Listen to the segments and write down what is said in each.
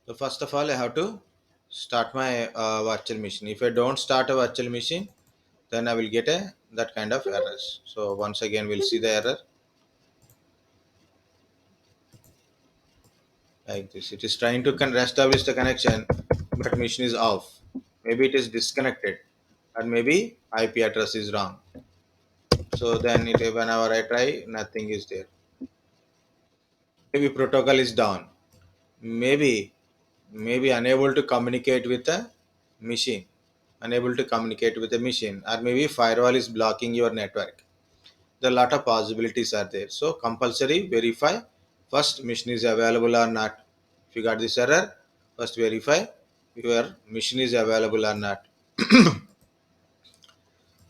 So first of all, I have to start my virtual machine. If I don't start a virtual machine, then I will get a that kind of errors. So once again, we'll see the error like this. It is trying to establish the connection, but machine is off. Maybe it is disconnected, or maybe IP address is wrong. So then, whenever I try, nothing is there. Maybe protocol is down. Maybe unable to communicate with the machine, unable to communicate with the machine, or maybe firewall is blocking your network. There are a lot of possibilities are there. So compulsory verify first machine is available or not. If you got this error, first verify your machine is available or not.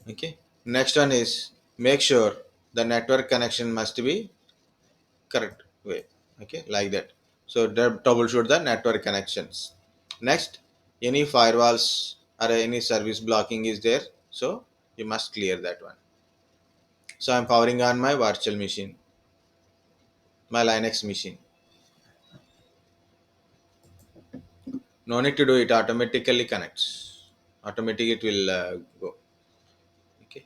Okay. Next one is make sure the network connection must be correct way. Okay, like that. So troubleshoot the network connections. Next, any firewalls or any service blocking is there, so you must clear that one. So I'm powering on my virtual machine, my Linux machine. No need to do it, automatically connects. Automatically it will go. Okay.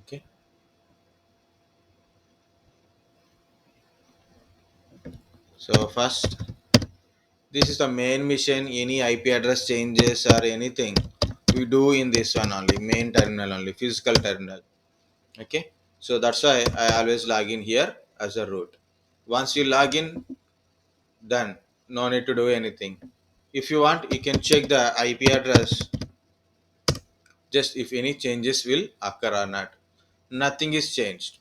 Okay. So first, this is the main mission. Any IP address changes or anything we do in this one only, main terminal only, physical terminal. Okay, so that's why I always log in here as a root. Once you log in, done. No need to do anything. If you want, you can check the IP address just if any changes will occur or not. Nothing is changed.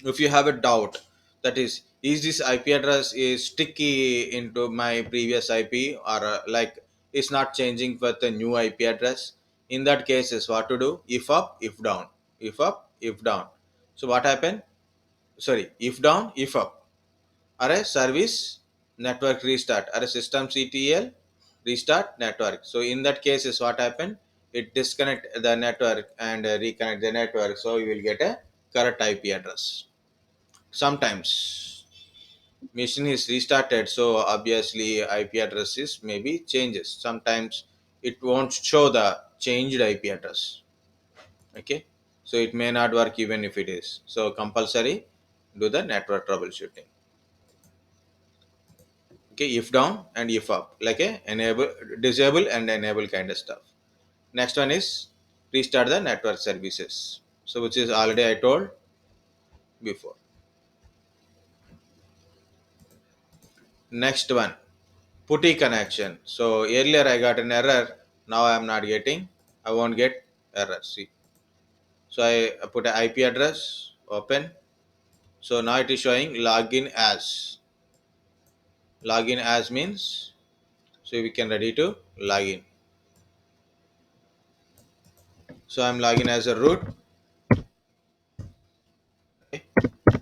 If you have a doubt, that is this IP address is sticky into my previous IP or like it's not changing with the new IP address. In that case, is what to do? If up, if down, if up, if down. So what happened? Sorry, if down, if up, or a service network restart, or a system CTL restart network. So in that case is what happened, it disconnect the network and reconnect the network, so you will get a correct IP address. Sometimes machine is restarted, so obviously IP addresses maybe changes. Sometimes it won't show the changed IP address. Okay, so it may not work even if it is. So compulsory do the network troubleshooting. Okay, if down and if up, like a enable, disable and enable kind of stuff. Next one is restart the network services, so which is already I told before. Next one, putty connection. So earlier I got an error, now I am not getting, I won't get error, see. So I put a IP address, open. So now it is showing login as. Login as means, so we can ready to login. So I'm logging as a root.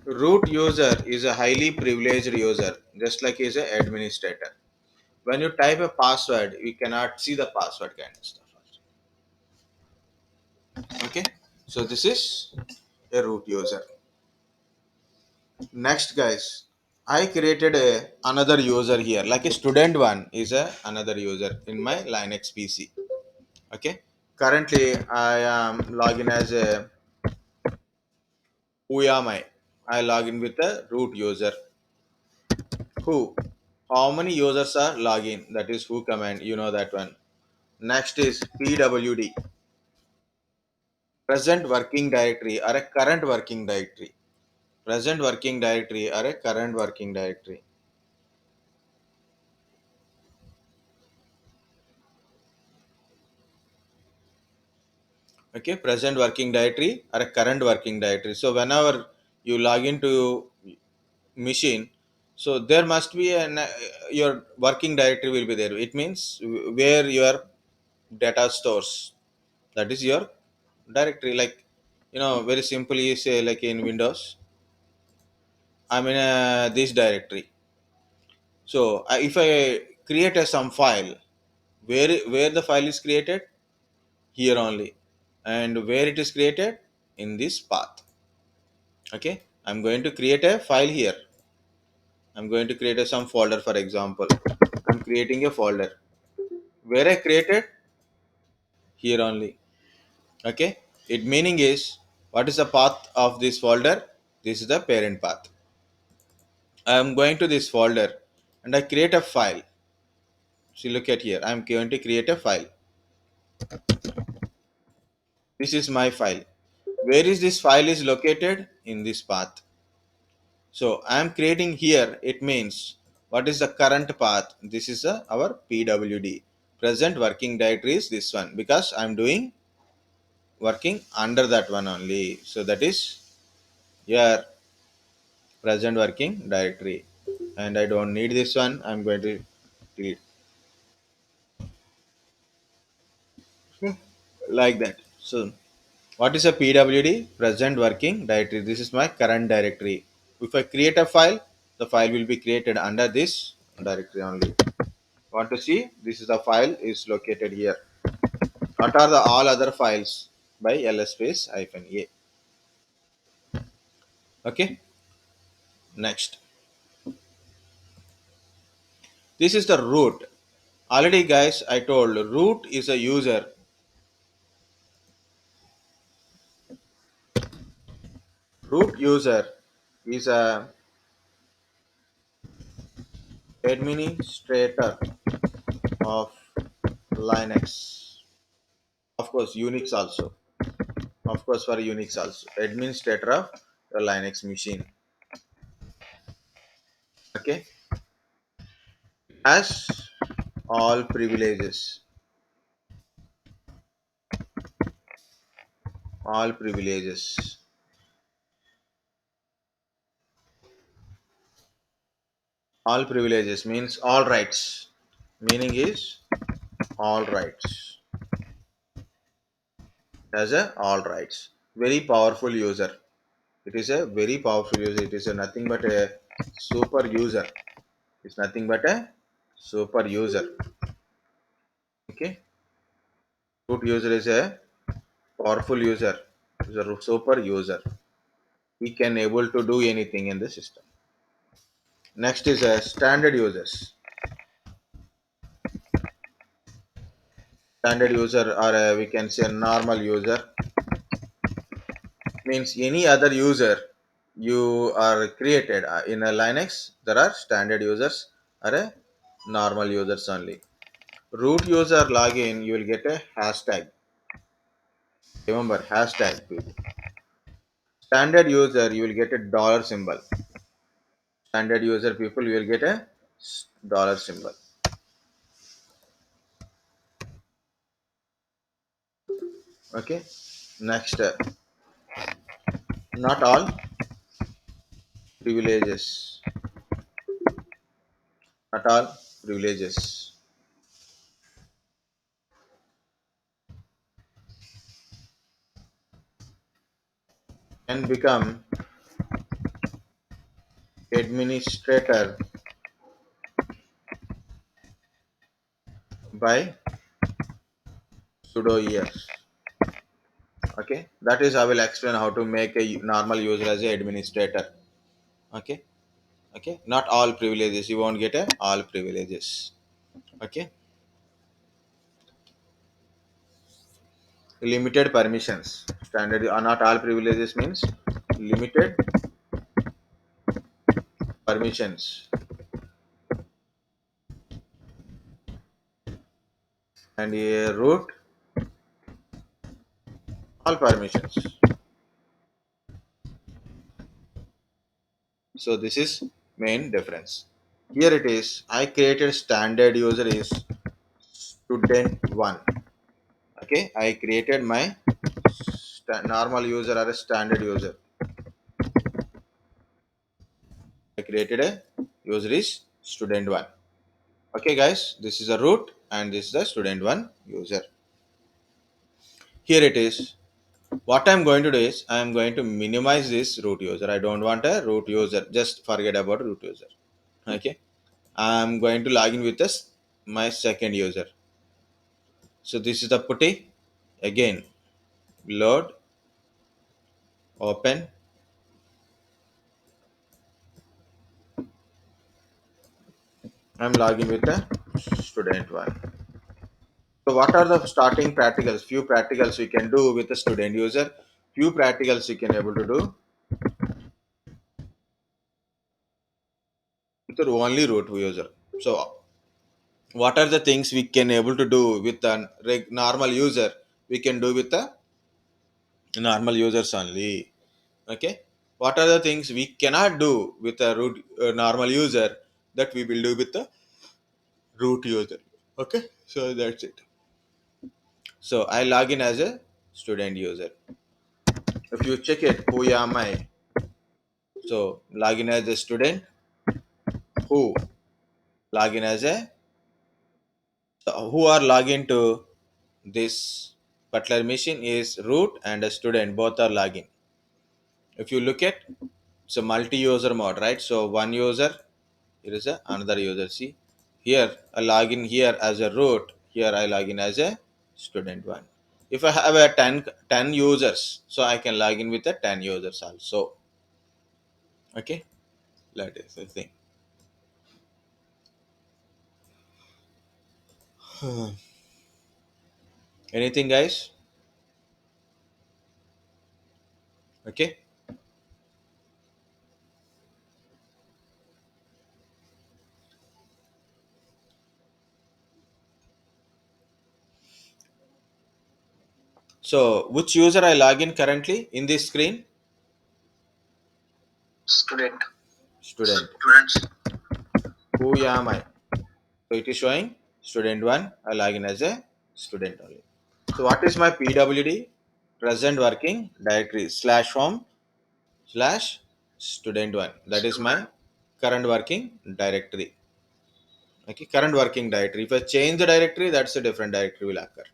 Root user is a highly privileged user, just like is an administrator. When you type a password, we cannot see the password kind of stuff. Okay, so this is a root user. Next, guys, I created a another user here, like a student one is a another user in my Linux PC. Okay, currently I am logging as a who am I log in with the root user. Who? How many users are login? That is who command. You know that one. Next is pwd, present working directory or a current working directory. Present working directory or a current working directory. Okay, present working directory or a current working directory. So whenever you log into machine, so there must be an your working directory will be there. It means where your data stores. That is your directory. Like very simply you say, like in Windows, I'm in this directory. So if I create a some file, where the file is created, here only, and where it is created, in this path. Okay, I'm going to create a file here. I'm going to create a some folder, for example. I'm creating a folder. Where I created, here only. Okay, it meaning is, what is the path of this folder? This is the parent path. I am going to this folder and I create a file. See, look at here. I'm going to create a file. This is my file. Where is this file is located? In this path. So I am creating here. It means, what is the current path? This is our PWD. Present working directory is this one, because I'm doing working under that one only. So that is your present working directory, and I don't need this one. I'm going to delete. Like that. So what is a PWD? Present working directory. This is my current directory. If I create a file, the file will be created under this directory only. Want to see? This is the file is located here. What are the all other files? By ls space hyphen a. Okay. Next, this is the root. Already, guys, I told root is a user. Root user is a administrator of Linux. Of course, Unix also. Of course, for Unix also. Administrator of the Linux machine. Okay. Has all privileges. All privileges. All privileges means all rights. Meaning is all rights. Has a all rights. Very powerful user. It is a very powerful user. It is a nothing but a super user. It's nothing but a super user. Okay. Root user is a powerful user. Is a super user. He can able to do anything in the system. Next is a standard users. Standard user, or we can say normal user, means any other user you are created in a Linux. There are standard users or a normal users only. Root user login, you will get a hashtag. Remember hashtag people. Standard user, you will get a dollar symbol. Standard user people, you will get a dollar symbol. Okay. Next, not all privileges. Not all privileges can become administrator by sudo es. Okay, that is I will explain how to make a normal user as a administrator. Okay. Okay, not all privileges, you won't get a all privileges. Okay. Limited permissions. Standard or not all privileges means limited permissions. And a root, all permissions. So this is main difference. Here it is, I created standard user is student 1. Okay, I created my normal user or a standard user. I created a user is student 1. Okay guys, this is a root and this is the student 1 user. Here it is. What I'm going to do is I'm going to minimize this root user. I don't want a root user. Just forget about root user. Okay. I'm going to log in with this my second user. So this is the putty. Again, load, open. I'm logging with the student one. So what are the starting practicals? Few practicals we can do with the student user. Few practicals you can able to do with the only root user. So what are the things we can able to do with a normal user? We can do with the normal users only. Okay. What are the things we cannot do with a root normal user that we will do with the root user? Okay. So that's it. So I log in as a student user. If you check it, who am I? So log in as a student. Who log in as a who are login to this particular machine is root and a student. Both are login. If you look at, it's a multi-user mode, right? So one user, here is a another user. See here, I log in here as a root. Here I log in as a student one. If I have a 10 users, so I can log in with the 10 users also. Okay, that is the thing. Anything, guys? Okay. So which user I log in currently in this screen? Student. Student. Students. Who am I? So it is showing student one. I log in as a student only. So what is my PWD? Present working directory slash home slash student one. That is my current working directory. Okay, current working directory. If I change the directory, that's a different directory will occur.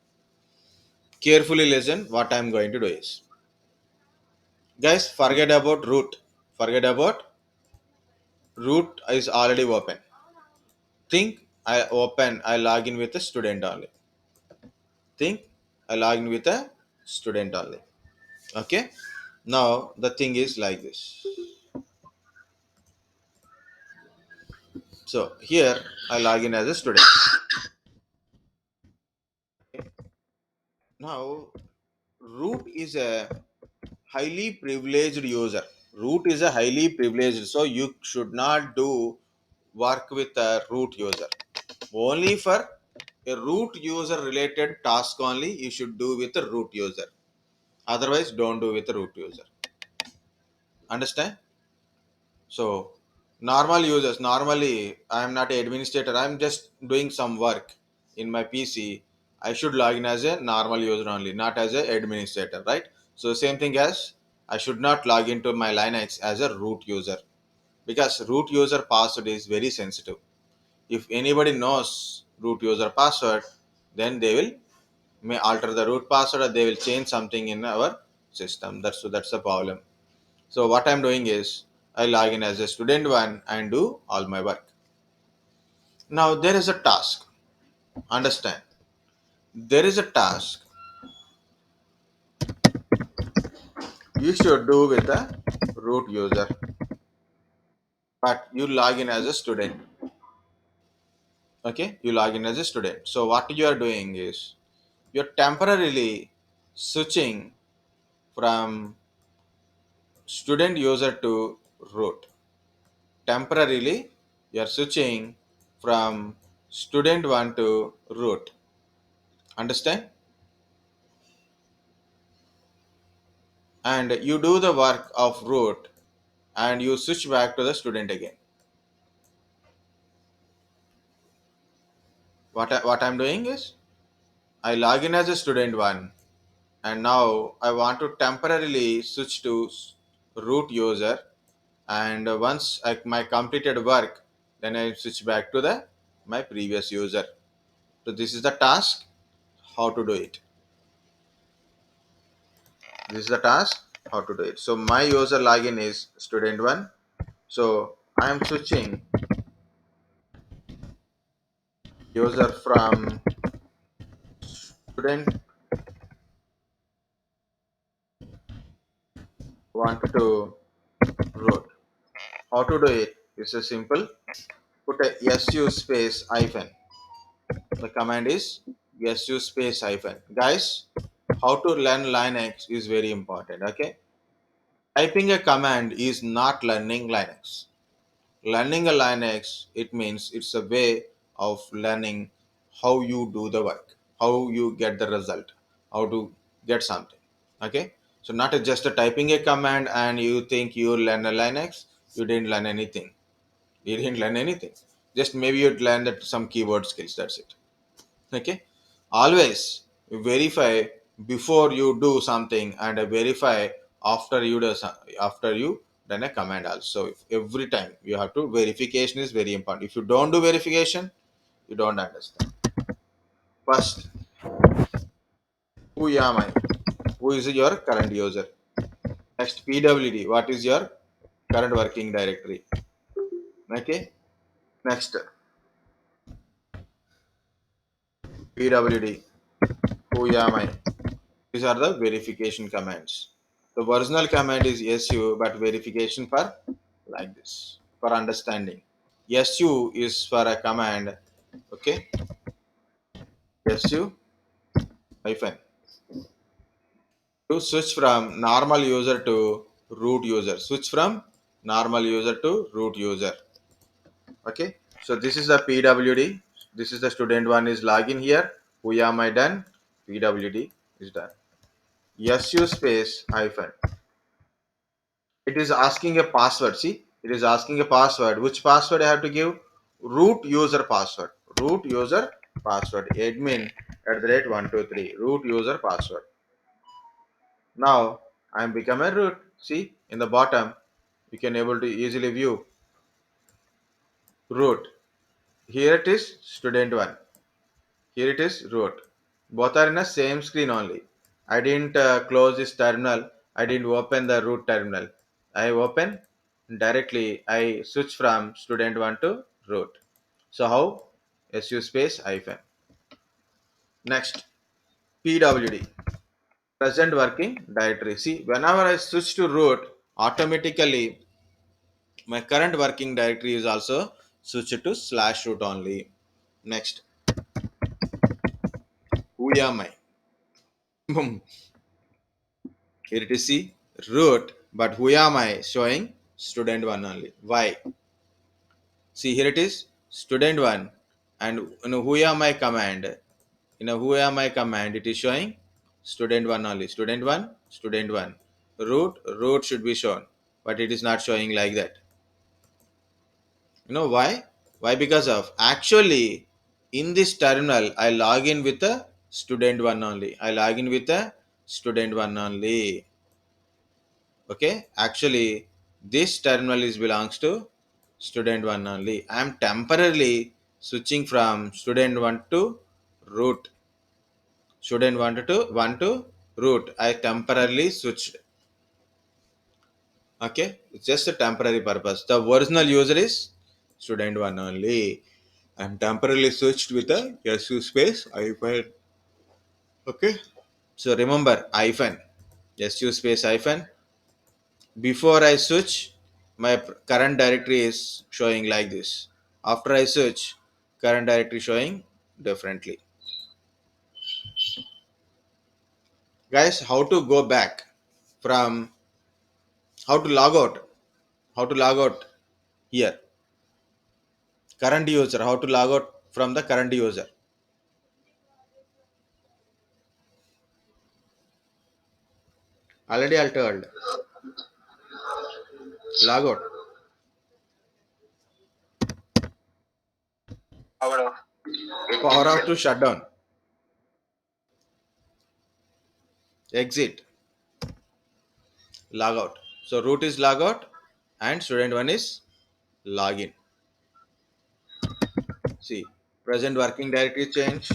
Carefully listen. What I am going to do is, guys, forget about root. Forget about root is already open. Think I log in with a student only. Think I log in with a student only. Okay. Now the thing is like this. So here I log in as a student. Now root is a highly privileged user. Root is a highly privileged, so you should not do work with a root user. Only for a root user related task only you should do with a root user. Otherwise, don't do with a root user. Understand? So normal users, normally I am not an administrator, I am just doing some work in my PC. I should log in as a normal user only, not as an administrator, right? So same thing as I should not log into my Linux as a root user because root user password is very sensitive. If anybody knows root user password, then they will may alter the root password or they will change something in our system. That's the problem. So what I'm doing is I log in as a student one and do all my work. Now there is a task. Understand? There is a task you should do with a root user, but you log in as a student. Okay, you log in as a student. So what you are doing is you're temporarily switching from student user to root. Temporarily, you're switching from student one to root. Understand? And you do the work of root and you switch back to the student again. What I'm doing is I log in as a student one and now I want to temporarily switch to root user, and once my completed work, then I switch back to the my previous user. So this is the task, how to do it. This is the task, how to do it. So my user login is student one. So I am switching user from student want to root. How to do it? It's a simple. Put a su space hyphen. The command is su space hyphen. Guys, how to learn Linux is very important. Okay, typing a command is not learning Linux. Learning a Linux, it means it's a way of learning how you do the work, how you get the result, how to get something. Okay, so not just a typing a command and you think you learn a Linux, you didn't learn anything. You didn't learn anything. Just maybe you learned that some keyboard skills. That's it. Okay, always verify before you do something and verify after you do after you done a command also. Every time you have to, verification is very important. If you don't do verification, you don't understand. First, who am I? Who is your current user? Next, pwd, what is your current working directory? Okay, next, pwd, who am I? These are the verification commands. The original command is su, but verification for like this, for understanding. Su is for a command. Okay, su hyphen to switch from normal user to root user. Switch from normal user to root user. Okay, so this is the pwd. This is the student one is login here. Who am I done? Pwd is done. Su space hyphen. It is asking a password. See, it is asking a password. Which password I have to give? Root user password. Root user password. Admin at the rate 123. Root user password. Now I am become a root. See, in the bottom you can able to easily view root. Here it is student one. Here it is root. Both are in the same screen only. I didn't close this terminal. I didn't open the root terminal. I open directly. I switch from student one to root. So how? Su space hyphen. Next, pwd, present working directory. See, whenever I switch to root, automatically my current working directory is also switched to slash root only. Next, who am I? Boom. Here it is, see, root, but who am I showing? Student one only. Why? See, here it is student one, and who am I command? Who am I command? It is showing student one only. Student one, student one. Root should be shown, but it is not showing like that. You know why? Why? Because of actually in this terminal I log in with a student one only. I log in with a student one only. Okay, actually this terminal is belongs to student one only. I am temporarily switching from student one to root. Student one to root, I temporarily switched. Okay, it's just a temporary purpose. The original user is student one only. I'm temporarily switched with a su space hyphen. Okay, so remember hyphen, su space hyphen. Before I switch, my current directory is showing like this. After I switch, current directory showing differently. Guys, how to go back from, how to log out? How to log out here? Current user, how to log out from the current user? Already I told. Log out. Power off. Power off to shut down. Exit. Log out. So root is log out and student one is login. See, present working directory change,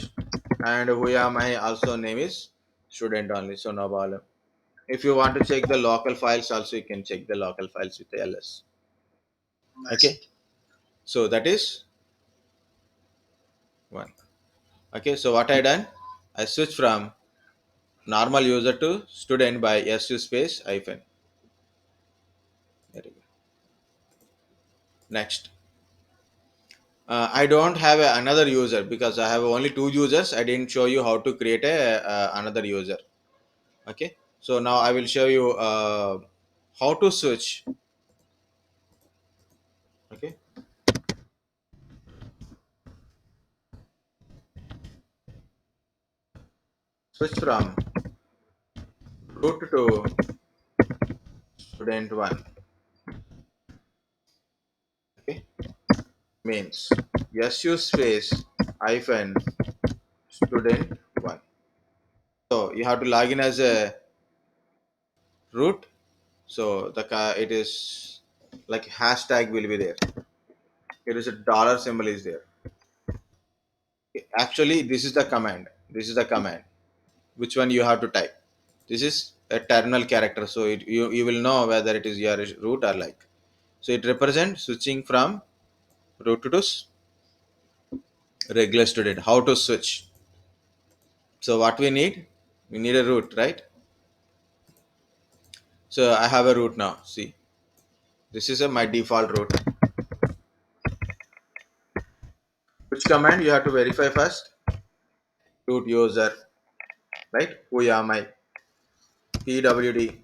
and who am I also name is student only. So no problem. If you want to check the local files also, you can check the local files with ls. Okay. So that is 1. Okay, so what I done? I switch from normal user to student by su space hyphen. Very good. Next. I don't have another user because I have only two users. I didn't show you how to create another user. Okay, so now I will show you how to switch. Okay, switch from root to student 1. Okay, means su space hyphen student 1. So you have to log in as a root. So it is like hashtag will be there. It is a dollar symbol is there. Actually, this is the command. This is the command. Which one you have to type? This is a terminal character, so you will know whether it is your root or like. So it represents switching from root to regular student. How to switch? So what we need? We need a root, right? So I have a root now. See, this is my default root. Which command you have to verify first? Root user, right? Who am I? pwd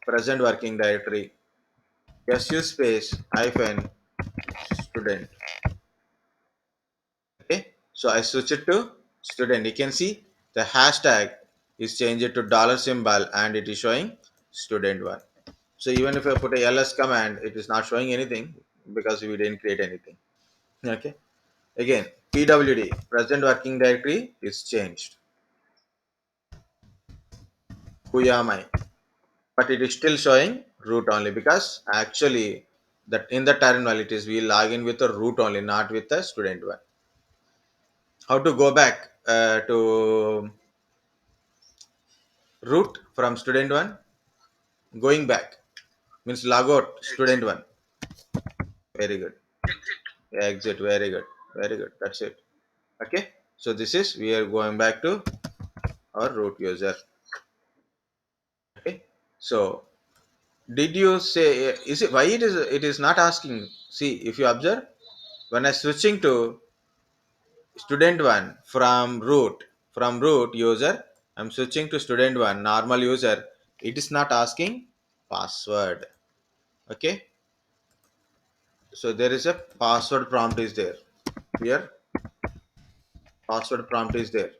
present working directory su space hyphen student. Okay, so I switch it to student. You can see the hashtag is changed to dollar symbol and it is showing student 1. So even if I put a ls command, it is not showing anything because we didn't create anything. Okay, again pwd present working directory is changed. Who am I? But it is still showing root only because actually that in the terminal it is we log in with a root only, not with the student 1. How to go back to root from student 1? Going back means log out student 1. Very good. Exit. Very good. Very good. That's it. Okay, so this is we are going back to our root user. Okay, so did you say is it why it is not asking? See, if you observe, when I switching to student 1 from root user, I'm switching to student 1 normal user, it is not asking password. Okay, so there is a password prompt is there here. Password prompt is there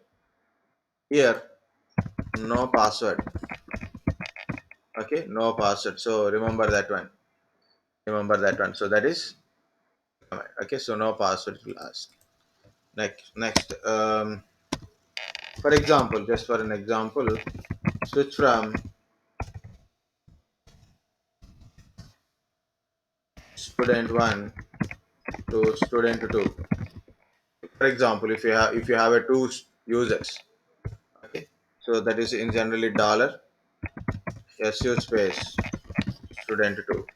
here. No password. Okay, no password, so remember that one, so that is okay. So no password will ask. Next, for example, just for an example, switch from student 1 to student 2. For example, if you have a two users. Okay, so that is in generally dollar su space student 2,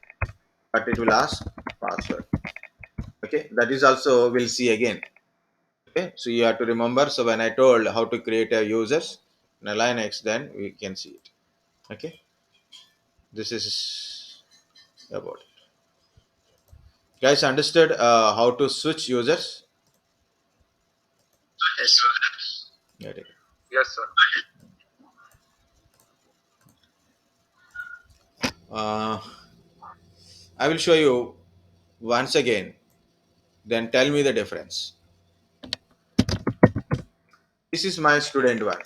but it will ask password. Okay, that is also we'll see again. Okay, so you have to remember. So when I told how to create a users in a Linux, then we can see it. Okay, this is about it. Guys, understood how to switch users? Yes, sir. Very good. Yes, sir. Uh, I will show you once again. Then tell me the difference. This is my student one.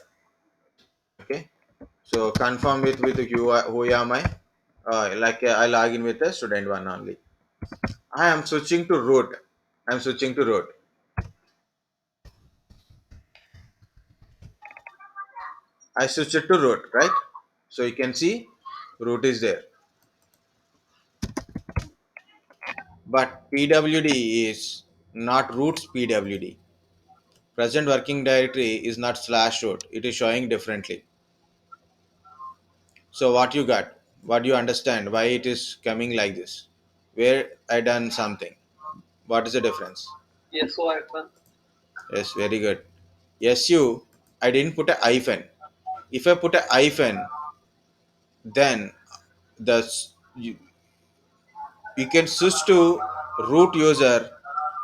Okay, so confirm with who am I? I log in with the student one only. I am switching to root. I'm switching to root. I switch it to root, right? So you can see root is there. But PWD is not root's PWD. Present working directory is not slash root. It is showing differently. So what you got? What do you understand? Why it is coming like this? Where I done something? What is the difference? Yes, so I can. Yes, very good. SU, I didn't put a hyphen. If I put a hyphen, then the you can switch to root user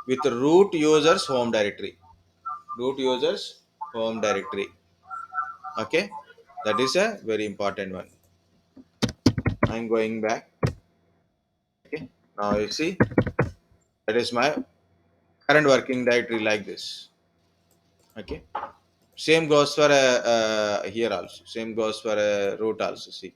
with root users home directory. Root users home directory. Okay, that is a very important one. I'm going back. Okay, now you see that is my current working directory like this. Okay, same goes for here also. Same goes for root also. See,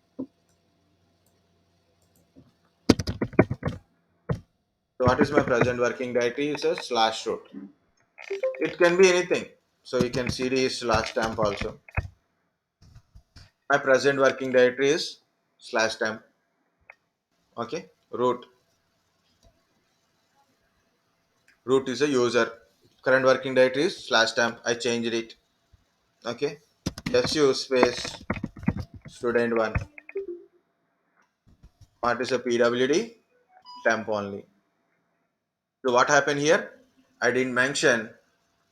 so what is my present working directory? Is a slash root. It can be anything. So you can cd slash temp also. My present working directory is slash temp. Okay, root is a user. Current working directory is slash temp. I changed it. Okay, su space student one. What is a pwd? Temp only. So what happened here? I didn't mention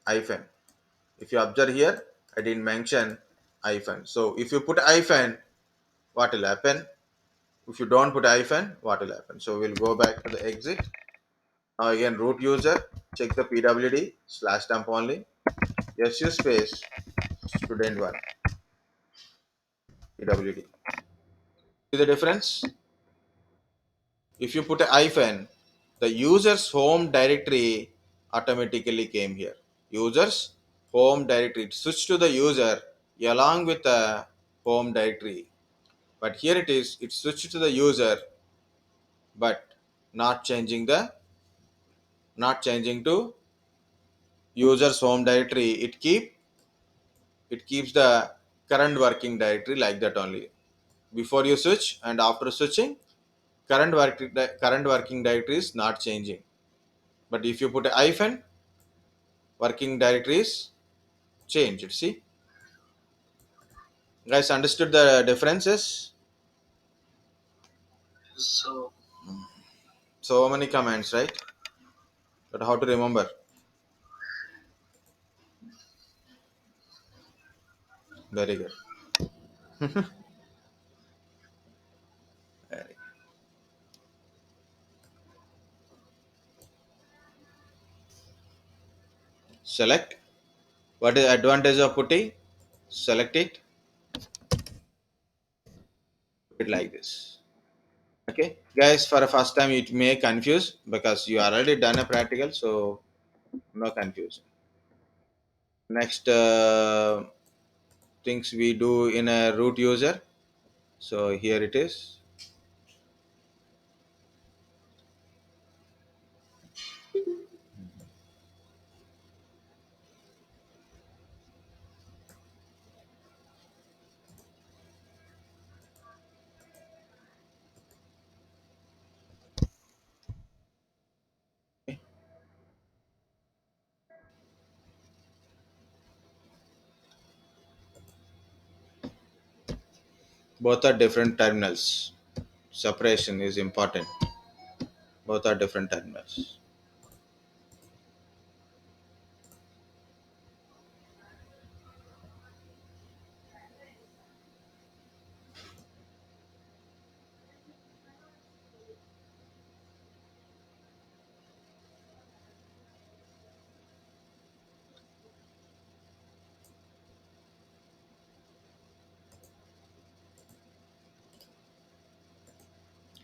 hyphen. If you observe here, I didn't mention hyphen. So if you put hyphen, what will happen? If you don't put hyphen, what will happen? So we'll go back to the exit. Now again, root user, check the pwd slash temp only. Su space student one pwd. See the difference? If you put a hyphen, the user's home directory automatically came here. User's home directory. Switch to the user along with the home directory. But here it is, it switched to the user, but not changing the not changing to user's home directory. It keeps the current working directory like that only. Before you switch and after switching, current working directory is not changing. But if you put a hyphen, working directories changed. See, guys, understood the differences? So many commands, right? But how to remember? Very good. Very- Select. What is advantage of putting? Select it. Put it like this. Okay, guys. For the first time, it may confuse because you already done a practical, so no confusion. Next things we do in a root user. So here it is. Okay. Both are different terminals. Separation is important. Both are different terminals.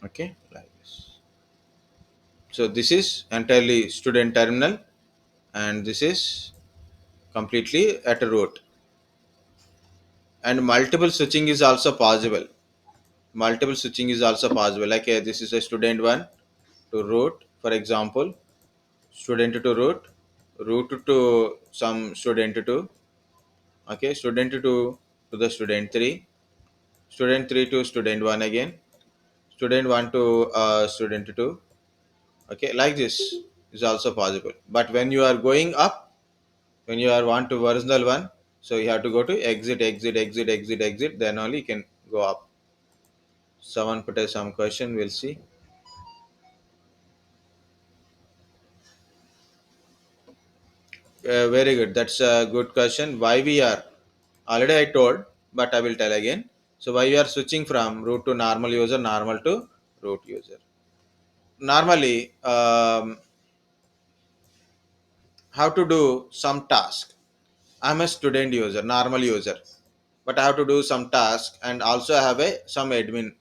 Okay, like this. So this is entirely student terminal, and this is completely at a root. And multiple switching is also possible. Multiple switching is also possible. Like this is a student one to root, for example, student to root to some student two. Okay, student two to the student three, student three to student one again, student one to student two. Okay, like this is also possible. But when you are going up, when you are want to original one, so you have to go to exit, then only you can go up. Someone put some question, we'll see. Very good. That's a good question. Why we are already I told, but I will tell again. So why we are switching from root to normal user, normal to root user. Normally, how to do some task. I'm a student user, normal user, but I have to do some task and also I have a some admin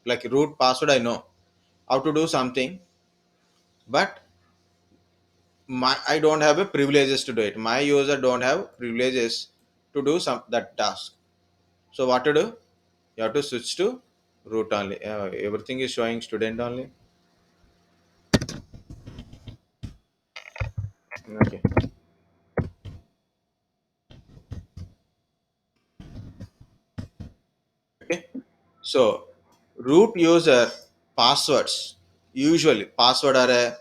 like root password. I know how to do something, but I don't have a privileges to do it. My user don't have privileges to do some that task. So what to do? You have to switch to root only. Everything is showing student only. Okay. Okay. So root user passwords usually password are a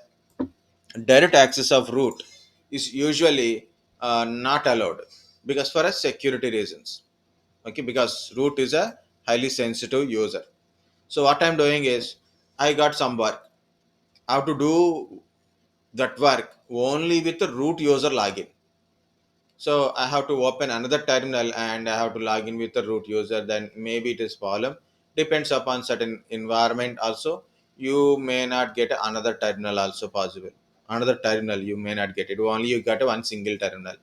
direct access of root is usually not allowed because for a security reasons. Okay, because root is a highly sensitive user. So what I'm doing is I got some work. I have to do that work only with the root user login. So I have to open another terminal and I have to log in with the root user. Then maybe it is problem. Depends upon certain environment also. You may not get another terminal also possible. Another terminal you may not get it. Only you got one single terminal.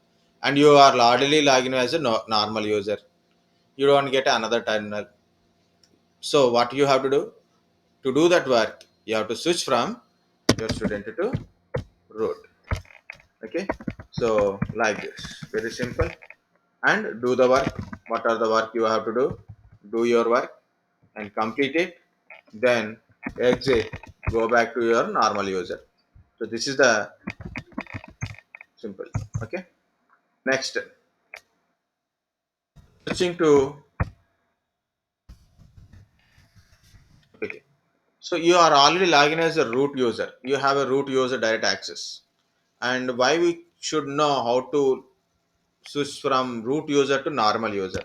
And you are already logged in as a normal user. You don't get another terminal. So what you have to do? To do that work, you have to switch from your student to root. Okay. So like this. Very simple. And do the work. What are the work you have to do? Do your work and complete it. Then exit. Go back to your normal user. So this is the simple. Okay. Next, switching to okay. So you are already logged in as a root user. You have a root user direct access. And why we should know how to switch from root user to normal user?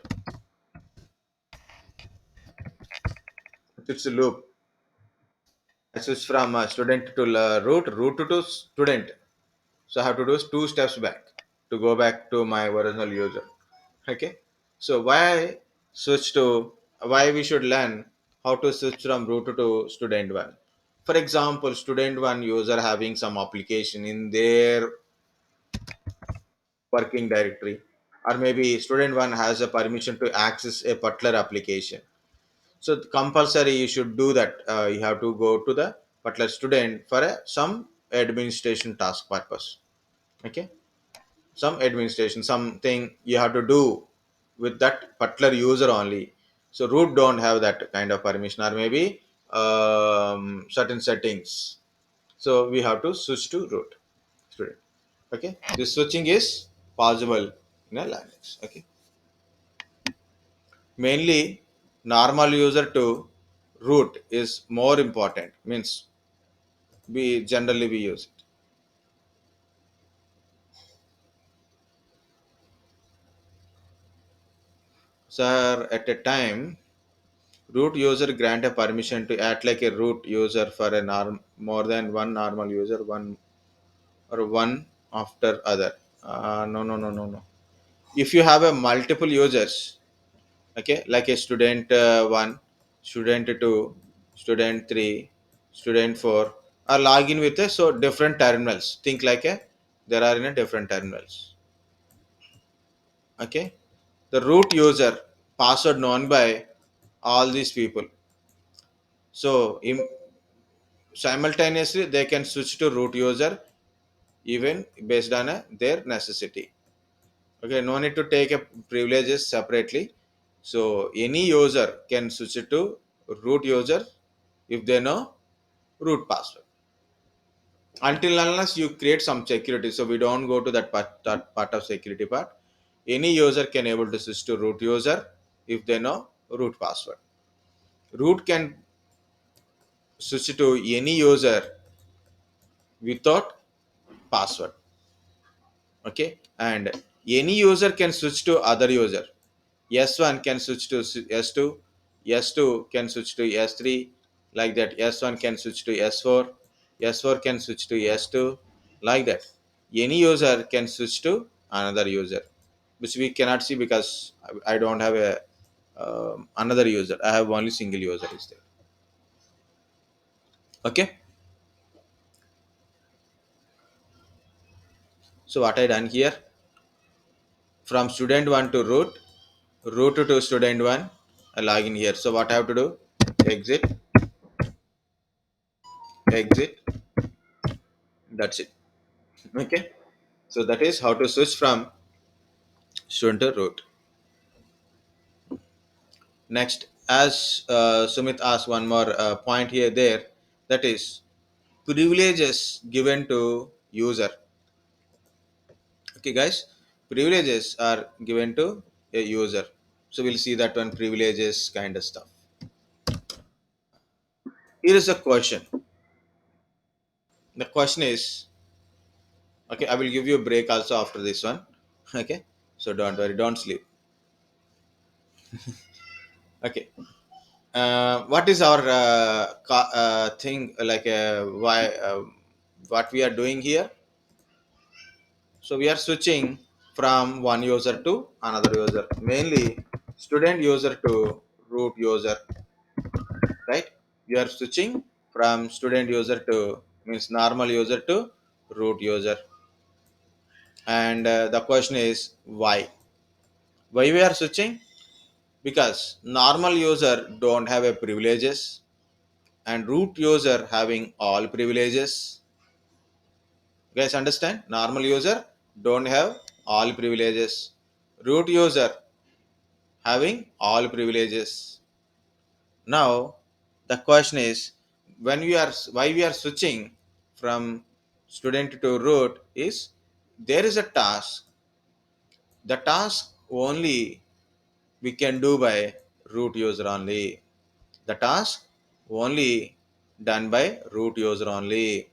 It's a loop. I switch from student to root, root to student. So I have to do two steps back to go back to my original user. Okay. So switch to why we should learn how to switch from root to student one. For example, student one user having some application in their working directory, or maybe student one has a permission to access a particular application. So compulsory you should do that. You have to go to the particular student for some administration task purpose. Okay, some administration something you have to do with that particular user only. So root don't have that kind of permission or maybe certain settings. So we have to switch to root student. Okay, this switching is possible in a language. Okay, mainly normal user to root is more important means we generally we use it. Sir, at a time root user grant a permission to act like a root user for a more than one normal user, one or one after other. No, no, no, no, no. If you have a multiple users, okay, like a student one, student two, student three, student four, are login with a so different terminals. Think like a there are in a different terminals. Okay, the root user password known by all these people. So simultaneously they can switch to root user even based on their necessity. Okay, no need to take a privileges separately. So any user can switch it to root user if they know root password. Until unless you create some security, so we don't go to that part of security part. Any user can able to switch to root user if they know root password. Root can switch to any user without password. Okay, and any user can switch to other user. S1 can switch to S2, S2 can switch to S3, like that. S1 can switch to S4, S4 can switch to S2, like that. any user can switch to another user, which we cannot see because I don't have a another user. I have only single user is there. Okay. So what I done here, from student one to root, root to student one, I log in here. So what I have to do? Exit, exit. That's it. Okay. So that is how to switch from student to root. Next, as Sumit asked one more point here there, that is privileges given to user. Okay, guys, privileges are given to a user. So we'll see that one privileges kind of stuff. Here is a question. The question is, okay, I will give you a break also after this one. Okay, so don't worry, don't sleep. Okay, what is our thing like why what we are doing here? So we are switching from one user to another user, mainly student user to root user, right? We are switching from student user to means normal user to root user, and the question is why? Why we are switching? Because normal user don't have a privileges and root user having all privileges. You guys understand? Normal user don't have all privileges. Root user having all privileges. Now the question is, when we are why we are switching from student to root is there is a task. The task only we can do by root user only. The task only done by root user only.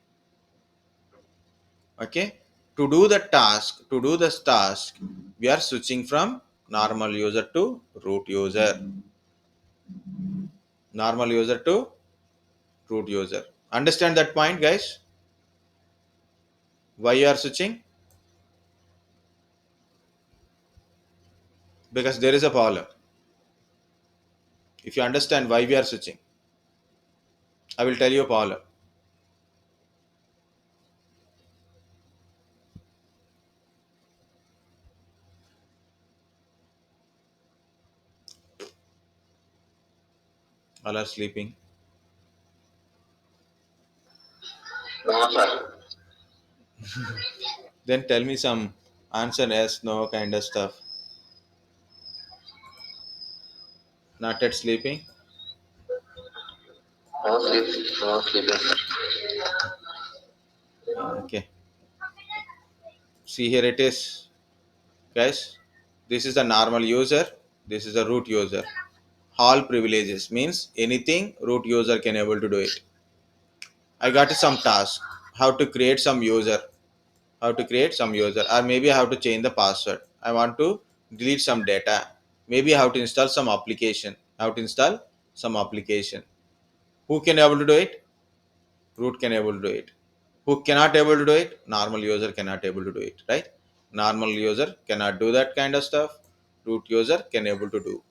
Okay. To do this task, we are switching from normal user to root user. Normal user to root user. Understand that point, guys? Why you are switching? Because there is a problem. If you understand why we are switching, I will tell you a problem. All are sleeping. No, sir. Then tell me some answer yes, no kind of stuff. Not yet sleeping. No sleep. No sleeping. Okay. See here it is, guys. This is the normal user. This is the root user. All privileges means anything root user can able to do it. I got some task. How to create some user. How to create some user, or maybe how to change the password. I want to delete some data. Maybe how to install some application. How to install some application. Who can able to do it? Root can able to do it. Who cannot able to do it? Normal user cannot able to do it, right? Normal user cannot do that kind of stuff. Root user can able to do,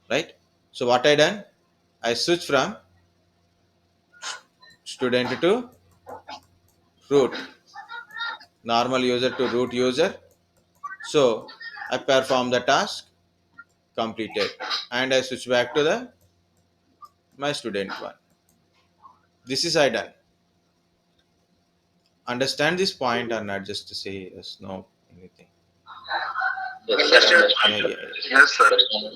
right? So what I done? I switch from student to root, normal user to root user. So I perform the task, completed, and I switch back to the my student one. This is I done. Understand this point or not? Just to say yes, no, anything. Yes, sir. Yeah, yeah, yeah. Yes, sir.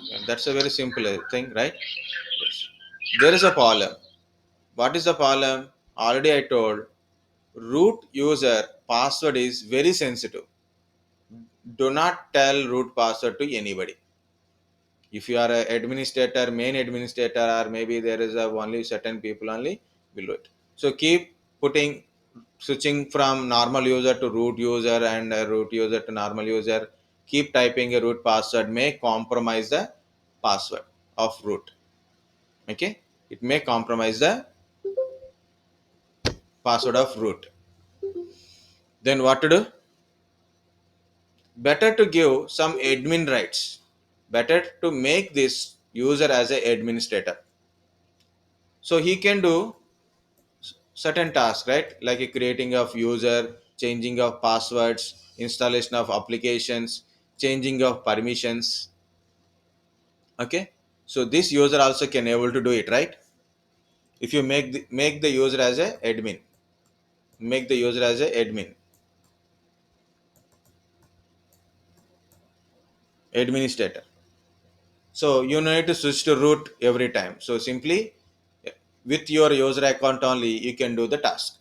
Yeah, that's a very simple thing, right? Yes. There is a problem. What is the problem? Already I told. Root user password is very sensitive. Do not tell root password to anybody. If you are a administrator, main administrator, or maybe there is a only certain people only will do it. So keep putting switching from normal user to root user and root user to normal user. Keep typing a root password may compromise the password of root. Okay, it may compromise the password of root. Then what to do? Better to give some admin rights. Better to make this user as a administrator. So he can do certain tasks, right? Like a creating of user, changing of passwords, installation of applications, changing of permissions. Okay. So this user also can able to do it, right? If you make the user as a admin, make the user as a admin, administrator. So you need to switch to root every time. So simply with your user account only you can do the task.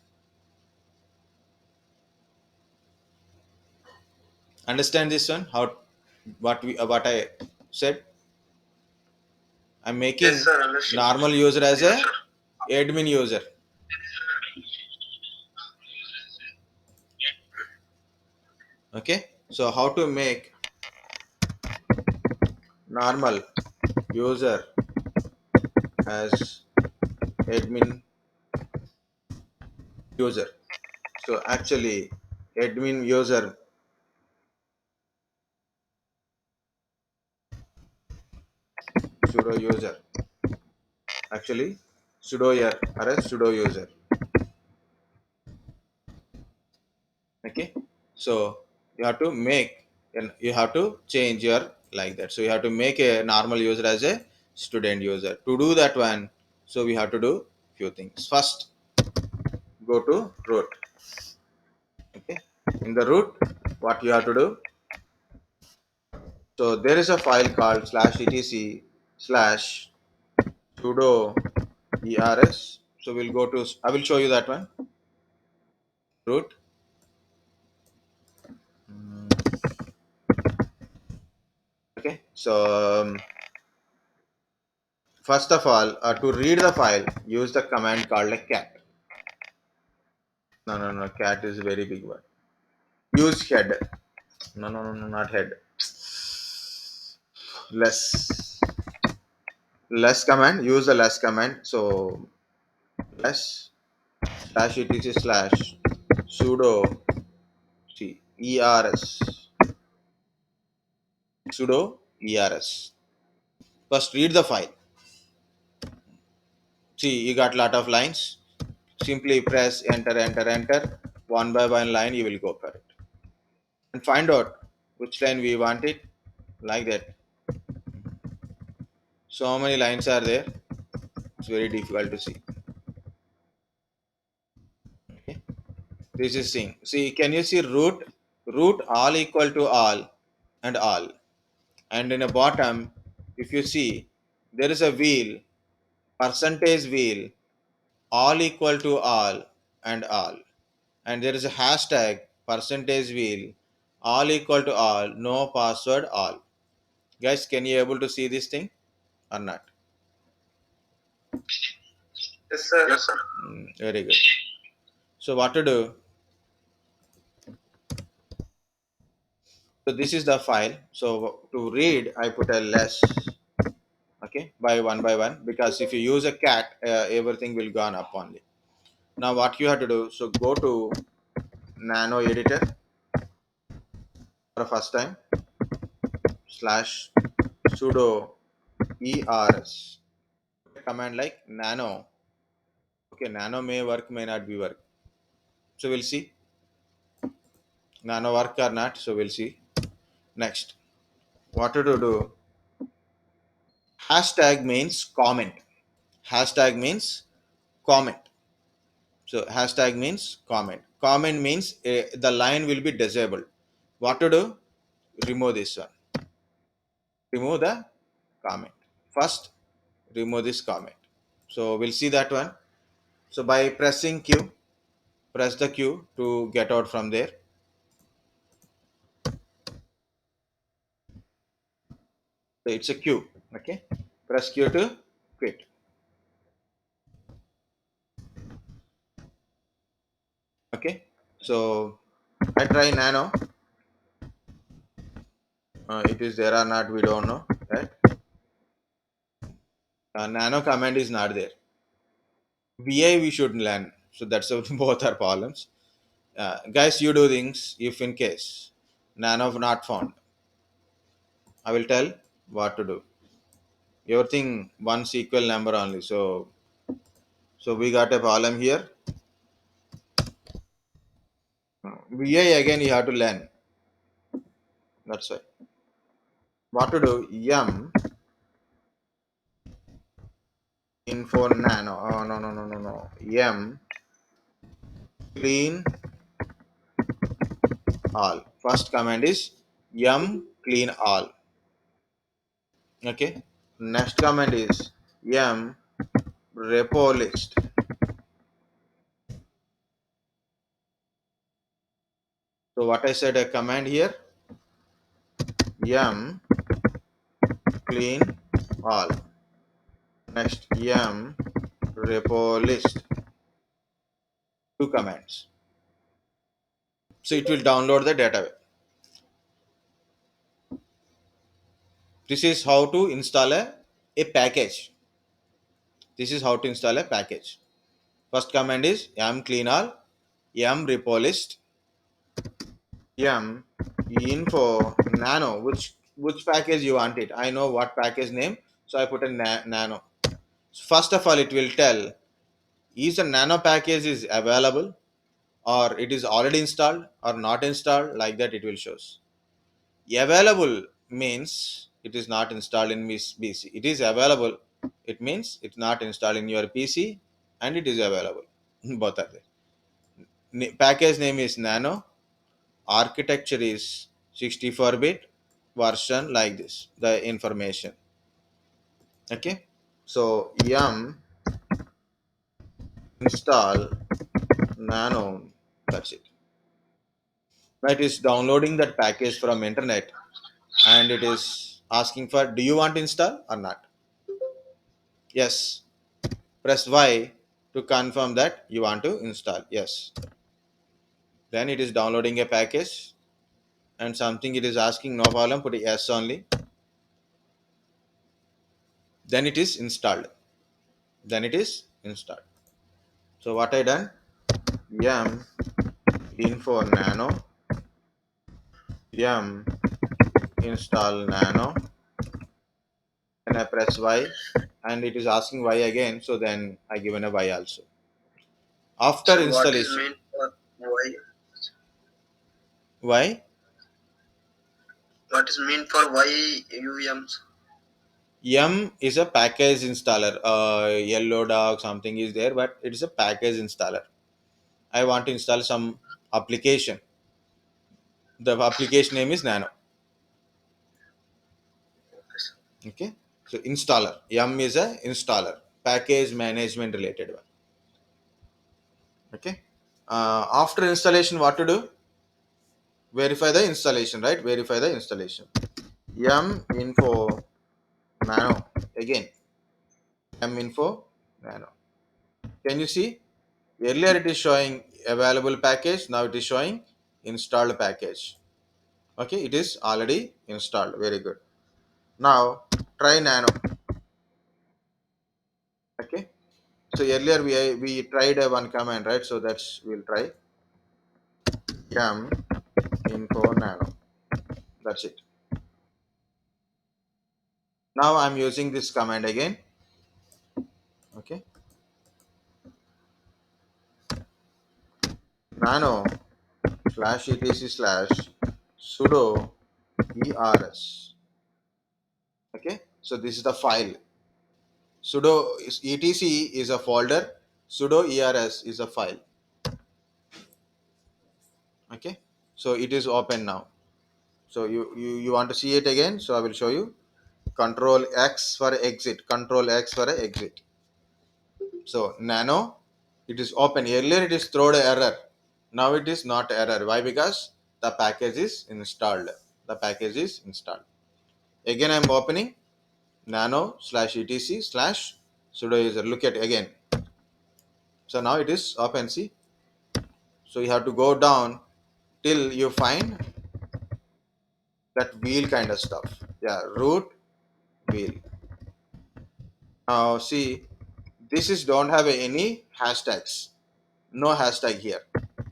Understand this one? How what I said? I'm Yes, making sir. Understood. normal user as Yes, a sir. admin user. Okay. So how to make normal user as admin user. So actually admin user sudo user. Actually sudo year or a sudo user. Okay. So you have to make and you have to change your like that. So you have to make a normal user as a student user. To do that one, so we have to do few things. First, go to root. Okay. In the root, what you have to do? So there is a file called /etc slash sudo ers. So we'll go to, I will show you that one. Root. Okay. So first of all, to read the file, use the command called a cat. No. Cat is a very big word. Use head. No. Not head. Less. Less command. Use the less command. So less /etc slash sudo ers sudo ers. First, read the file. See, you got lot of lines. Simply press enter, enter, enter. One by one line, you will go for it and find out which line we want it. Like that. So many lines are there. It's very difficult to see. Okay. This is thing. See, can you see root? Root all equal to all and all. And in the bottom, if you see, there is a wheel, percentage wheel, all equal to all and all. And there is a hashtag, percentage wheel, all equal to all, no password all. Guys, can you able to see this thing or not? Yes, sir. Yes, sir. Very good. So what to do? So this is the file. So to read, I put a less. Okay, by one, because if you use a cat, everything will gone up only. Now what you have to do? So go to Nano Editor for the first time slash sudo ers command like nano. Okay, nano may work, may not be work. So we'll see nano work or not. So we'll see next. What to do? Hashtag means comment. Hashtag means comment. So hashtag means comment. Comment means the line will be disabled. What to do? Remove this one. Remove the comment. First, remove this comment. So we'll see that one. So by pressing Q, press the Q to get out from there. So it's a Q. Okay. Press Q to quit. Okay. So I try nano. It is there or not, we don't know. Right? Nano command is not there. VI we should learn. So that's both are problems. Guys, you do things if in case nano not found. I will tell what to do. Everything one's equal number only. So we got a problem here. VI again you have to learn. That's why. What to do? M info nano. Oh no no no no no. M clean all. First command is M clean all. Okay. Next command is M repo list. So what I said a command here, M clean all. Next M repo list. Two commands. So it will download the data. This is how to install a package. This is how to install a package. First command is yum clean all, yum repo list, yum info nano. Which package you want it? I know what package name, so I put a nano. So first of all, it will tell is a nano package is available or it is already installed or not installed. Like that, it will shows. Available means it is not installed in PC. It is available. It means it's not installed in your PC and it is available. Both are there. Package name is Nano. Architecture is 64-bit version like this. The information. Okay. So yum install Nano. That's it. It is downloading that package from internet and it is asking for do you want to install or not? Yes. Press Y to confirm that you want to install. Yes. Then it is downloading a package and something it is asking, no problem, put a yes only. Then it is installed. Then it is installed. So what I done? Yum info nano. Yum install nano. And I press Y and it is asking Y again. So then I given a Y also. After So what is installation. meant for why? Y What is meant for why UVMs? Yum is a package installer. Yellow dog something is there, but it is a package installer. I want to install some application. The application name is Nano. Okay. So installer. Yum is a installer. Package management related one. Okay. After installation, what to do? Verify the installation, right? Verify the installation. Yum info Nano. Again. Yum info Nano. Can you see? Earlier it is showing available package. Now it is showing installed package. Okay, it is already installed. Very good. Now try Nano. Okay. So earlier we tried one command, right? So that's we'll try yum info nano. That's it. Now I'm using this command again. Okay. Nano slash etc slash sudo ers. Okay. So this is the file. Sudo etc is a folder. Sudo ers is a file. Okay. So it is open now. So you want to see it again? So I will show you. Control X for exit. Control X for exit. So nano, it is open. Earlier it is thrown error. Now it is not error. Why? Because the package is installed. The package is installed. Again I am opening nano slash etc slash sudo user. Look at again. So now it is open. See. So you have to go down till you find that wheel kind of stuff. Yeah, root wheel. Now see, this is don't have any hashtags. No hashtag here.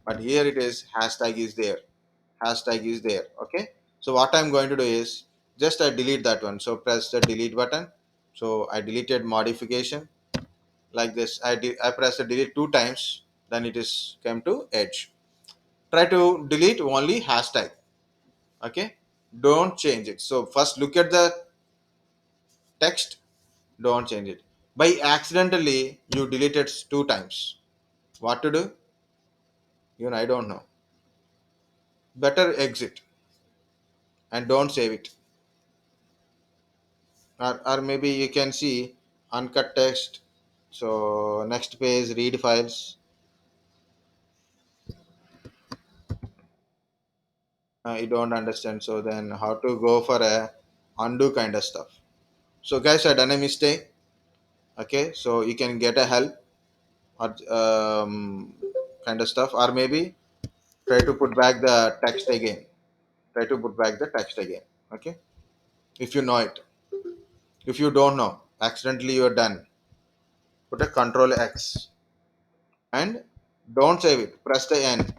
but here it is hashtag is there, hashtag is there. Okay, so what I'm going to do is just I delete that one. So press the delete button. So I deleted modification like this. I press the delete two times, then it is came to edge. Try to delete only hashtag. Okay, don't change it. So first look at the text, don't change it. By accidentally you deleted two times, what to do? Even I don't know. Better exit and don't save it. Or maybe you can see uncut text. So next page read files. You don't understand, so then how to go for a undo kind of stuff. So guys, I done a mistake. Okay, so you can get a help or kind of stuff, or maybe try to put back the text again. Try to put back the text again. Okay, if you know it. If you don't know, accidentally you're done, put a control X and don't save it. Press the N.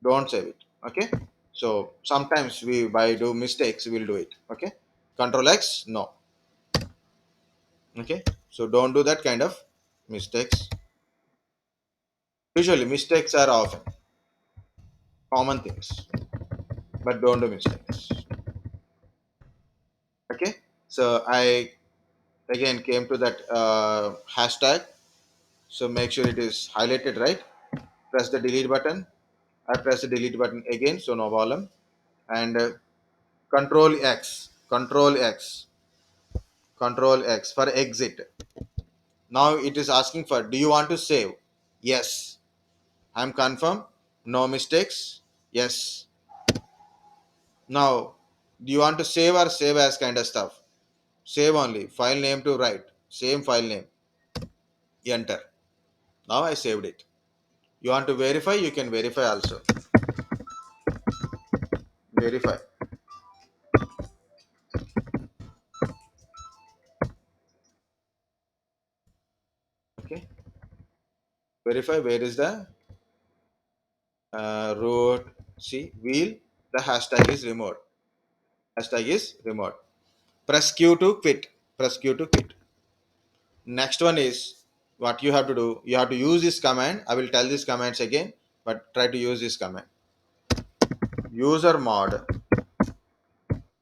Don't save it. Okay. So sometimes we by do mistakes we'll do it. Okay. Control X. No. Okay. So don't do that kind of mistakes. Usually mistakes are often common things, but don't do mistakes. Okay. So I again came to that hashtag. So make sure it is highlighted, right? Press the delete button. I press the delete button again, so no problem. And control X, control X, control X for exit. Now it is asking for, do you want to save? Yes. I'm confirm. No mistakes. Yes. Now, do you want to save or save as kind of stuff? Save only. File name to write. Same file name. Enter. Now I saved it. You want to verify? You can verify also. Verify. Okay. Verify where is the root. See, wheel. The hashtag is removed. Hashtag is removed. Press Q to quit. Press Q to quit. Next one is what you have to do. You have to use this command. I will tell these commands again, but try to use this command. User mod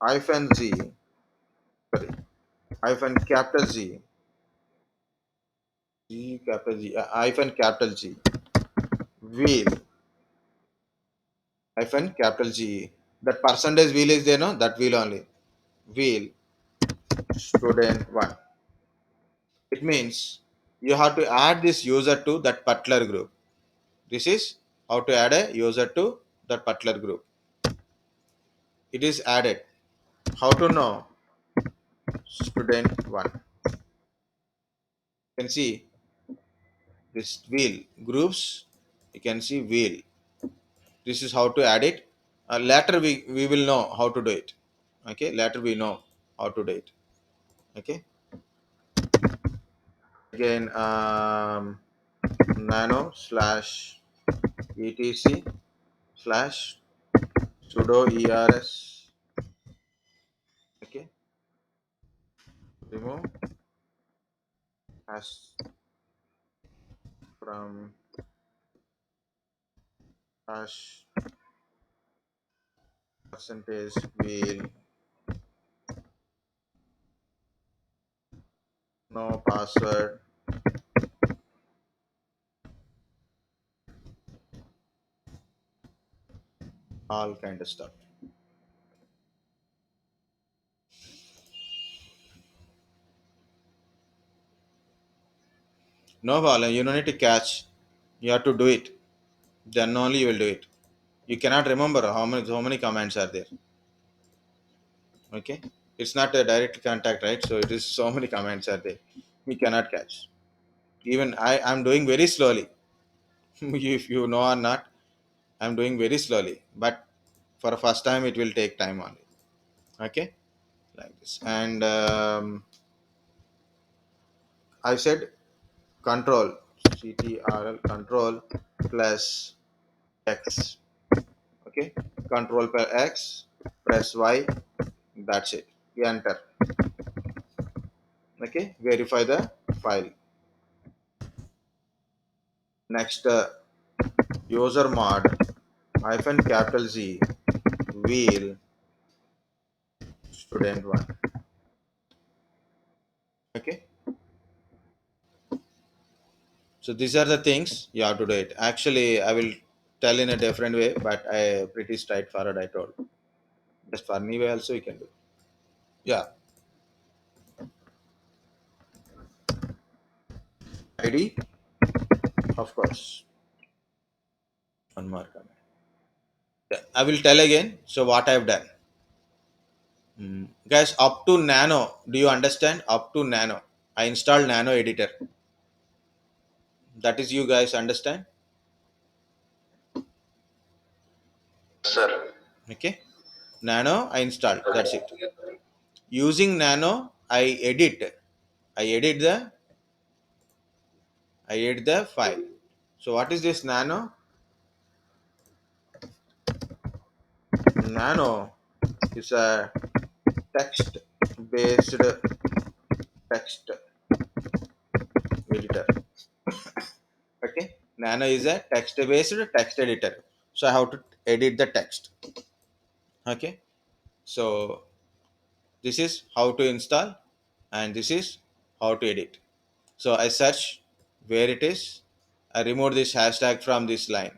hyphen z, sorry, hyphen capital Z, G capital Z, hyphen capital G, wheel hyphen capital G. That percentage wheel is there, no? That wheel only. Wheel student one. It means you have to add this user to that particular group. This is how to add a user to that particular group. It is added. How to know? Student one. You can see this wheel groups. You can see wheel. This is how to add it. Later we will know how to do it. Okay. Later we know how to do it. Okay. Again, nano slash etc slash sudo ers. Okay. Remove hash from hash percentage wheel, no password, all kind of stuff. No problem. You don't need to catch. You have to do it. Then only you will do it. You cannot remember how many commands are there. Okay. It's not a direct contact, right? So it is so many commands are there. You cannot catch. Even I'm doing very slowly. If you know or not, I'm doing very slowly. But for the first time, it will take time only. Okay. Like this. And I said control, CTRL control plus X. Okay, control per X, press Y, that's it. Enter. Okay, verify the file. Next, user mod hyphen capital Z wheel student one. Okay, so these are the things you have to do it. Actually, I will tell in a different way, but I pretty straightforward. I told just funny way also you can do. Yeah, ID, of course. One more comment. Yeah, I will tell again. So what I've done, guys, up to Nano. Do you understand? Up to Nano, I installed Nano Editor. That is, you guys understand? Sir. Okay, Nano I installed. That's it. Using Nano, I edit the file. So what is this Nano? Nano is a text based text editor. Okay, Nano is a text based text editor. So I have to edit the text. Okay, so this is how to install, and this is how to edit. So I search where it is. I remove this hashtag from this line.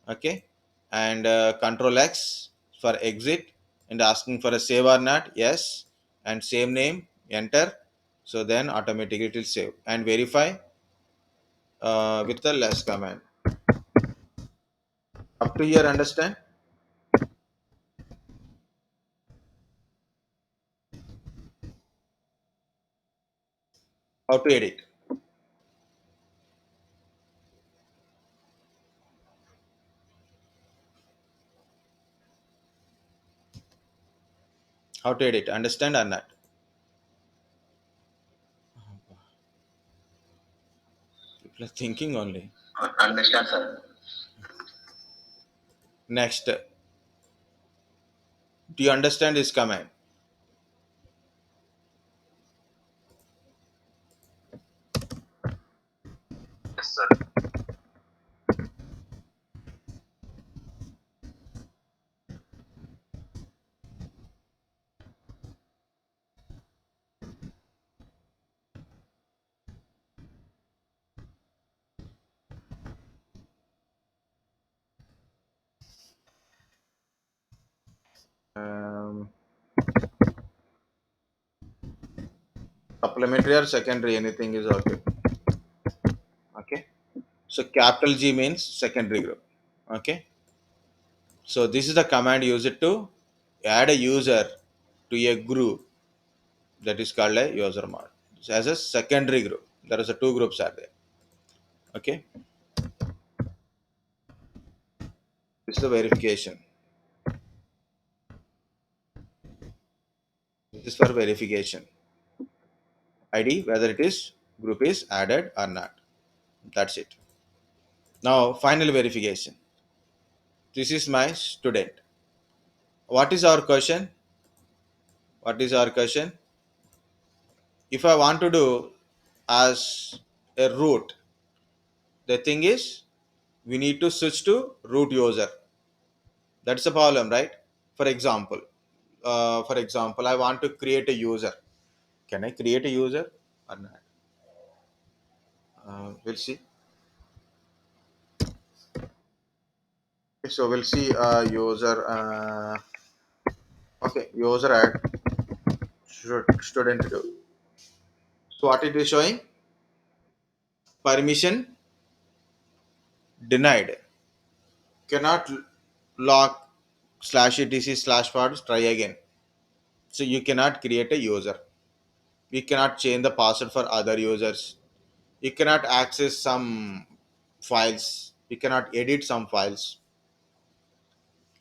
Okay, and control X for exit, and asking for a save or not, yes, and same name, enter. So then automatically it will save and verify with the less command. Up to here, understand how to edit. How to edit, understand or not? People are thinking only. Understand, sir. Next, do you understand this command? Yes, sir. Um, Supplementary or secondary, anything is okay. Okay, so capital G means secondary group. Okay, so this is the command used to add a user to a group that is called a user mod. So as a secondary group, there is a two groups are there. Okay, this is the verification. This is for verification. ID whether it is group is added or not. That's it. Now final verification. This is my student. What is our question? What is our question? If I want to do as a root, the thing is we need to switch to root user. That's the problem, right? For example, I want to create a user. Can I create a user or not? We'll see. Okay, so we'll see user. Okay, user add student do. So what it is showing? Permission denied. Cannot log /etc /forward. Try again. So you cannot create a user. We cannot change the password for other users. You cannot access some files. You cannot edit some files.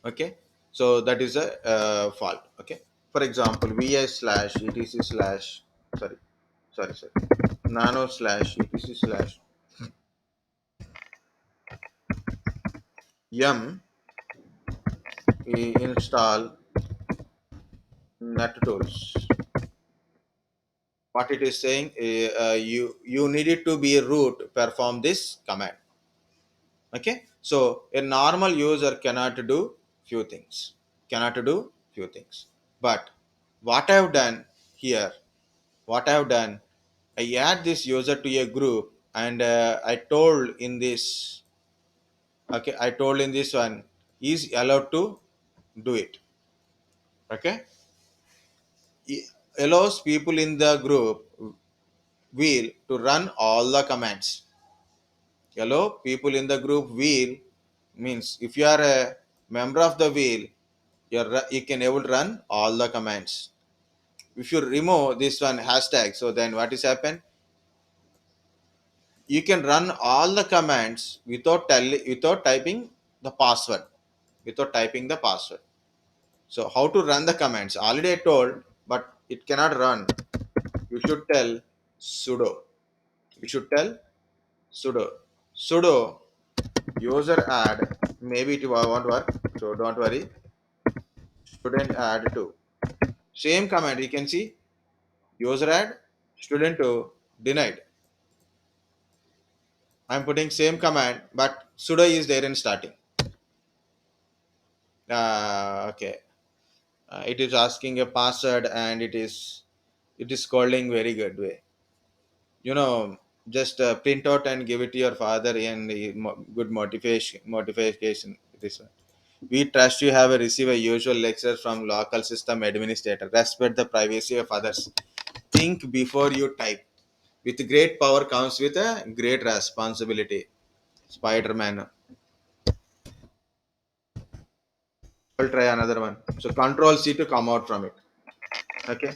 Okay, so that is a fault. Okay, for example, vs slash etc slash sorry sorry nano slash etc slash yum install nettools. What it is saying, you needed to be root perform this command. Okay, so a normal user cannot do few things, but what I've done here, what I've done, I add this user to a group, and I told in this, okay, I told in this one is allowed to do it. Okay, it allows people in the group wheel to run all the commands. Allow people in the group wheel means if you are a member of the wheel, you can able to run all the commands. If you remove this one hashtag, so then what is happen, you can run all the commands without typing the password, without typing the password. So how to run the commands already I told, but it cannot run. You should tell sudo. You should tell sudo user add. Maybe it won't work, so don't worry. Student add to same command, you can see user add student to denied. I'm putting same command, but sudo is there in starting. Okay, it is asking a password, and it is calling very good way. Just print out and give it to your father, and good motivation this one. We trust you have a receive a usual lecture from local system administrator. Respect the privacy of others. Think before you type. With great power comes with a great responsibility. Spider-Man. I'll try another one. So Control C to come out from it. Okay.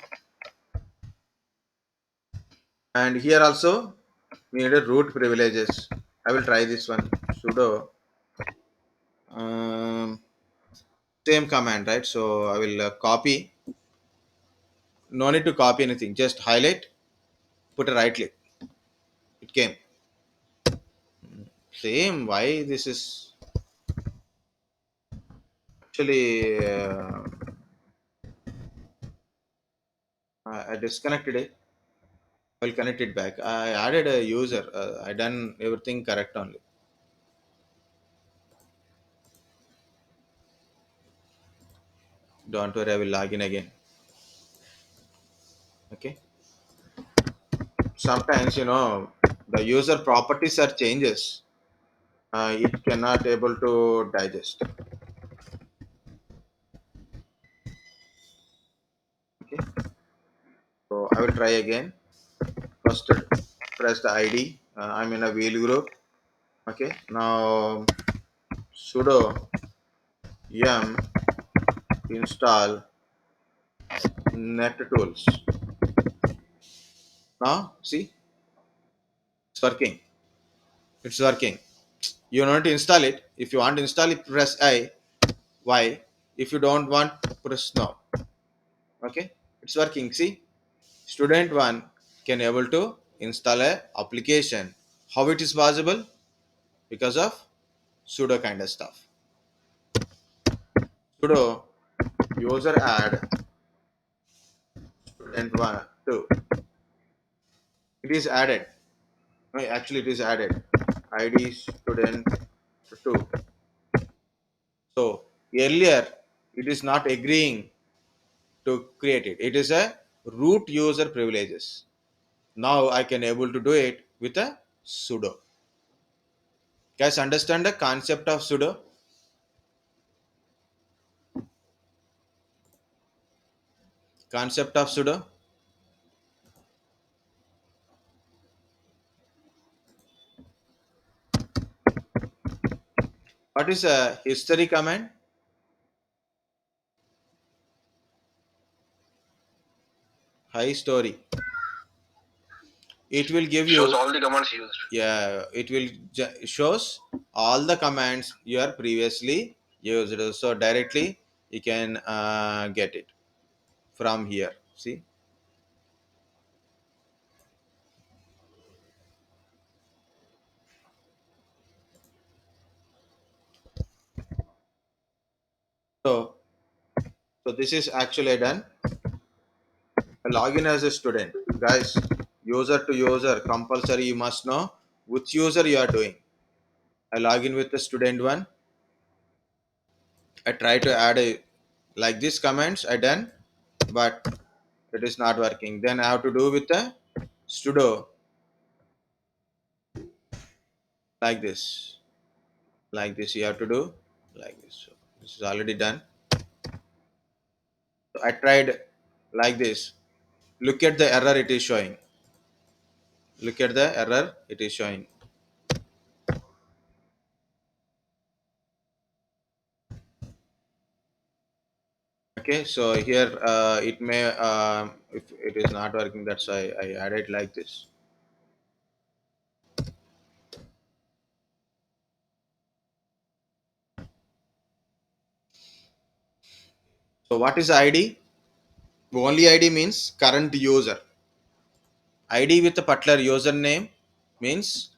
And here also we need a root privileges. I will try this one. Sudo. Um, Same command, right? So I will copy. No need to copy anything. Just highlight. Put a right click. It came. Same. Why this is actually I disconnected it. I'll connect it back. I added a user. I done everything correct only. Don't worry. I will log in again. Okay. Sometimes the user properties are changes. It cannot able to digest. Okay. So I will try again. First, press the ID. I'm in a wheel group. Okay. Now sudo yum install nettools. Now see, it's working. It's working. You don't need to install it. If you want to install it, press I. Why? If you don't want, press no. Okay. It's working. See, student one can able to install a application. How it is possible? Because of sudo kind of stuff. Sudo user add student one two. It is added. No, actually, it is added. ID student two. So earlier it is not agreeing to create it. It is a root user privileges. Now I can able to do it with a sudo. Guys, understand the concept of sudo? Concept of sudo? What is a history command? High story. It will give Shows you, all the commands used. yeah, it will shows all the commands you are previously used. So directly you can get it from here. See, this is actually done. I log in as a student. Guys, user to user, compulsory you must know which user you are doing. I log in with the student one. I try to add a like this comments I done, but it is not working. Then I have to do with the sudo like this. Like this you have to do like this. So this is already done. So I tried like this. Look at the error it is showing. Look at the error it is showing. Okay, so here it may if it is not working, that's why I added like this. So what is ID? Only ID means current user. ID with a particular username means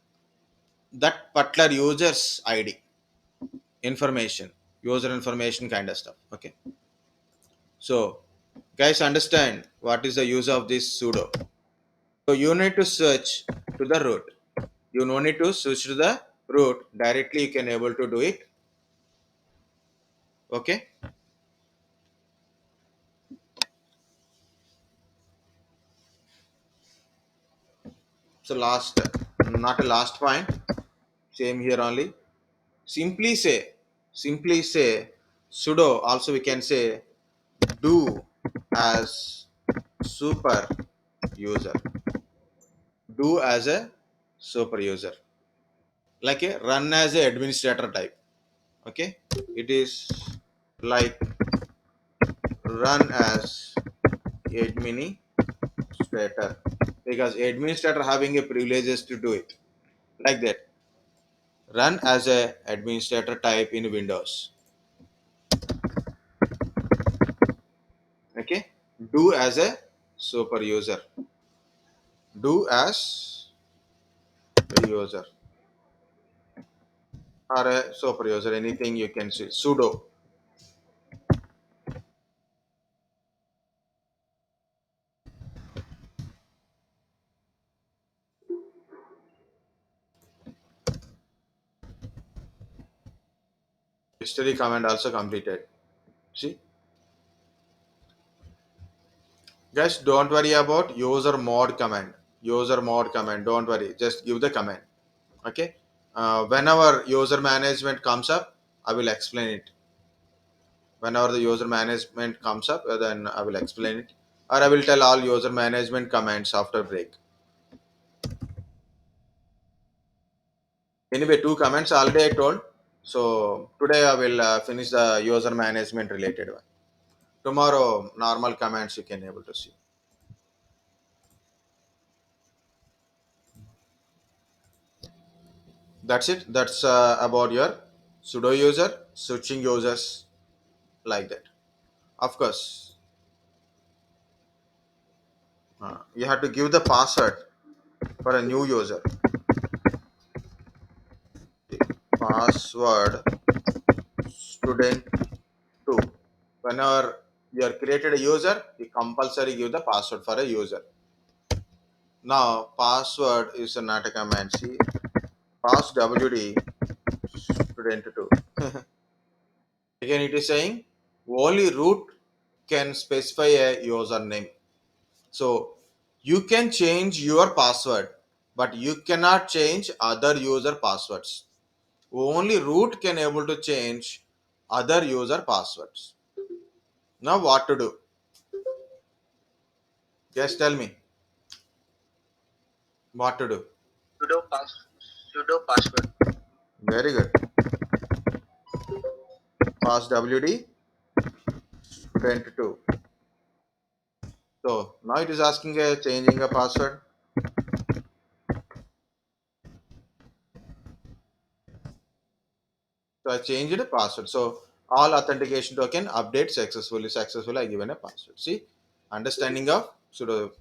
that particular user's ID information, user information kind of stuff. Okay, so guys understand what is the use of this sudo. So you need to search to the root. You no need to switch to the root directly. You can able to do it. Okay. So last, not a last point. Same here only. Simply say, simply say sudo. Also we can say do as super user. Do as a super user. Like a run as a administrator type. Okay. It is like run as administrator because administrator having a privileges to do it like that. Run as a administrator type in Windows. Okay. Do as a super user. Do as a user or a super user. Anything you can see. Sudo. History command also completed. See, guys, don't worry about user mod command. User mod command. Don't worry. Just give the command. Okay. Whenever user management comes up, I will explain it. Whenever the user management comes up, then I will explain it, or I will tell all user management commands after break. Anyway, two comments already I told. So today I will finish the user management related one. Tomorrow normal commands you can able to see. That's it. That's about your sudo user switching users like that. Of course, you have to give the password for a new user. Password student 2. Whenever you are created a user, you compulsory give the password for a user. Now password is not a command. See, pass wd student 2. Again it is saying only root can specify a username. So you can change your password, but you cannot change other user passwords. Only root can able to change other user passwords. Now what to do? Just tell me what to do. sudo pass sudo password. Very good. Pass wd student 2. So now it is asking a changing a password. So I changed the password. So all authentication token update successfully. Successfully I given a password. See, understanding of sudo.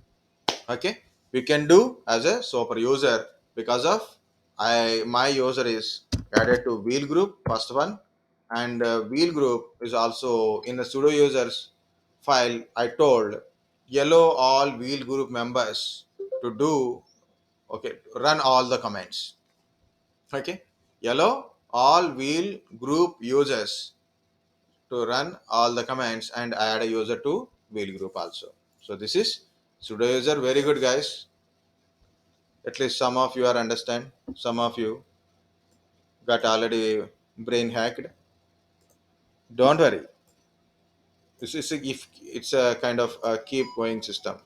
Okay, we can do as a super user because of I my user is added to wheel group first one, and wheel group is also in the sudo users. file, I told yellow all wheel group members to do, okay, run all the commands. Okay, yellow all wheel group users to run all the commands and add a user to wheel group also. So this is sudo user. Very good, guys. At least some of you are understand. Some of you got already brain hacked. Don't worry. This is if it's a kind of a keep going system.